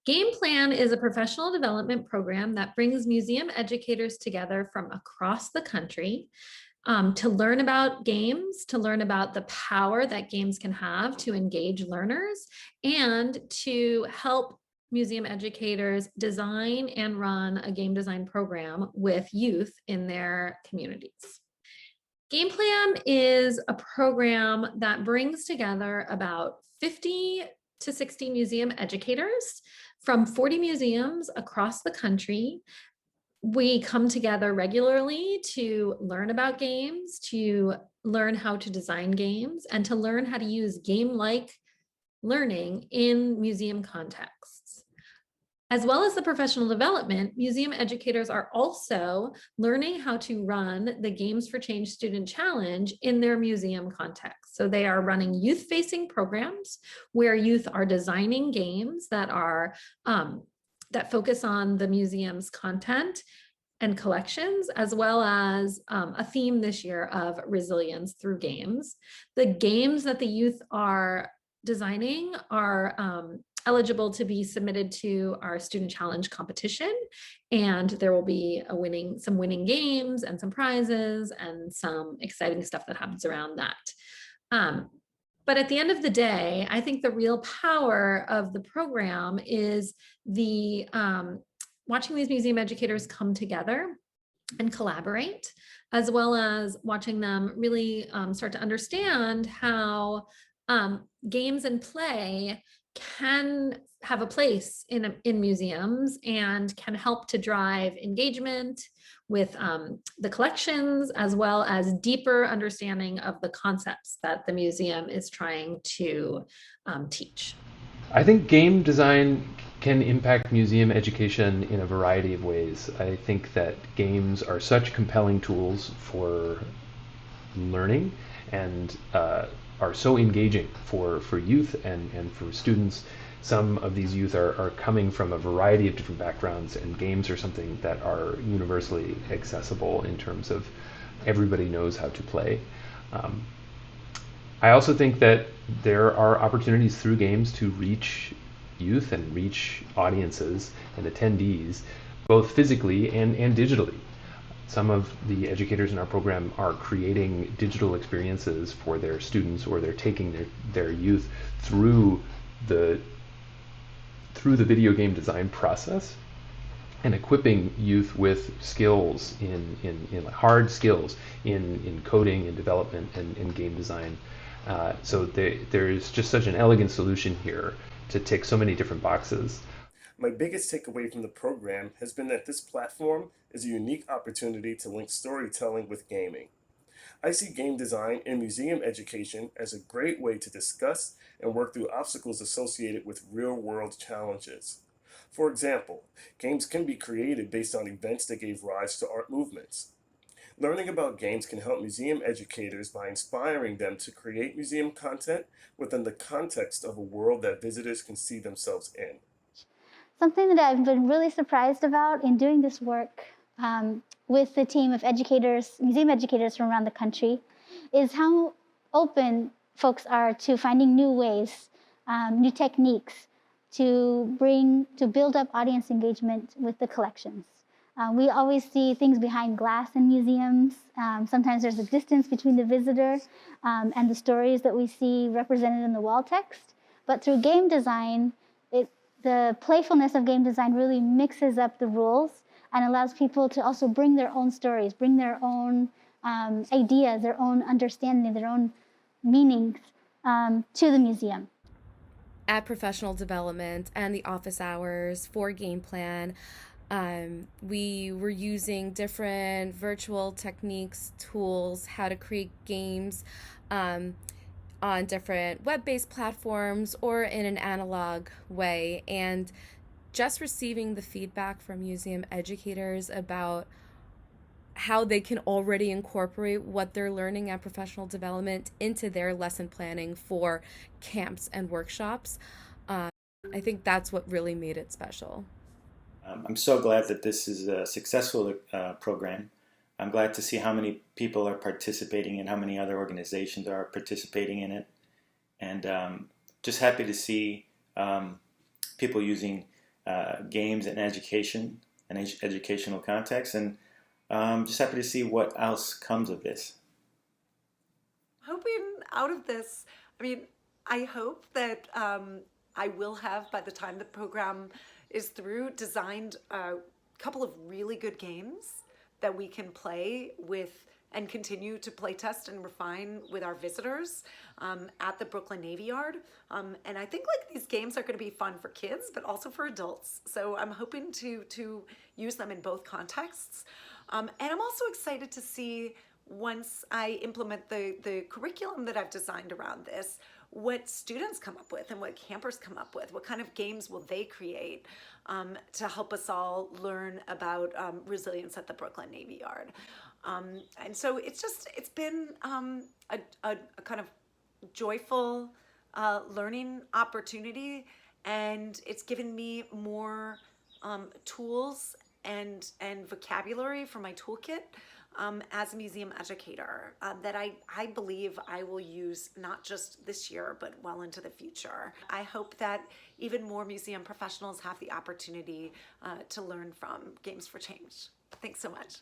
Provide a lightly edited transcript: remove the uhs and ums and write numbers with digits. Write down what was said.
Game Plan is a professional development program that brings museum educators together from across the country to learn about games, to learn about the power that games can have to engage learners, and to help museum educators design and run a game design program with youth in their communities. Game Plan is a program that brings together about 50 to 60 museum educators from 40 museums across the country. We come together regularly to learn about games, to learn how to design games, and to learn how to use game-like learning in museum contexts. As well as the professional development, museum educators are also learning how to run the Games for Change Student Challenge in their museum context. So they are running youth-facing programs where youth are designing games that are that focus on the museum's content and collections, as well as a theme this year of resilience through games. The games that the youth are designing are eligible to be submitted to our student challenge competition, and there will be some winning games and some prizes and some exciting stuff that happens around that. But at the end of the day, I think the real power of the program is the watching these museum educators come together and collaborate, as well as watching them really start to understand how games and play can have a place in museums and can help to drive engagement with the collections, as well as deeper understanding of the concepts that the museum is trying to teach. I think game design can impact museum education in a variety of ways. I think that games are such compelling tools for learning and are so engaging for youth and for students. Some of these youth are coming from a variety of different backgrounds, and games are something that are universally accessible in terms of everybody knows how to play. I also think that there are opportunities through games to reach youth and reach audiences and attendees, both physically and digitally. Some of the educators in our program are creating digital experiences for their students, or they're taking their youth through the video game design process and equipping youth with skills in hard skills in coding and development and game design. So there is just such an elegant solution here to tick so many different boxes. My biggest takeaway from the program has been that this platform is a unique opportunity to link storytelling with gaming. I see game design and museum education as a great way to discuss and work through obstacles associated with real-world challenges. For example, games can be created based on events that gave rise to art movements. Learning about games can help museum educators by inspiring them to create museum content within the context of a world that visitors can see themselves in. Something that I've been really surprised about in doing this work with the team of educators, museum educators from around the country, is how open folks are to finding new ways, new techniques to build up audience engagement with the collections. We always see things behind glass in museums. Sometimes there's a distance between the visitor and the stories that we see represented in the wall text. But through game design, the playfulness of game design really mixes up the rules and allows people to also bring their own stories, bring their own ideas, their own understanding, their own meanings to the museum. At professional development and the office hours for Game Plan, we were using different virtual techniques, tools, how to create games on different web-based platforms or in an analog way, and just receiving the feedback from museum educators about how they can already incorporate what they're learning at professional development into their lesson planning for camps and workshops. I think that's what really made it special. I'm so glad that this is a successful program. I'm glad to see how many people are participating and how many other organizations are participating in it. And just happy to see people using games and education and educational context, and just happy to see what else comes of this. Hoping out of this, I mean, I hope that I will have, by the time the program is through, designed a couple of really good games that we can play with and continue to play test and refine with our visitors at the Brooklyn Navy Yard. And I think like these games are going to be fun for kids, but also for adults. So I'm hoping to use them in both contexts. And I'm also excited to see, once I implement the curriculum that I've designed around this, what students come up with and what campers come up with. What kind of games will they create to help us all learn about resilience at the Brooklyn Navy Yard? And so it's been a kind of joyful learning opportunity, and it's given me more tools and vocabulary for my toolkit as a museum educator that I believe I will use not just this year, but well into the future. I hope that even more museum professionals have the opportunity to learn from Games for Change. Thanks so much.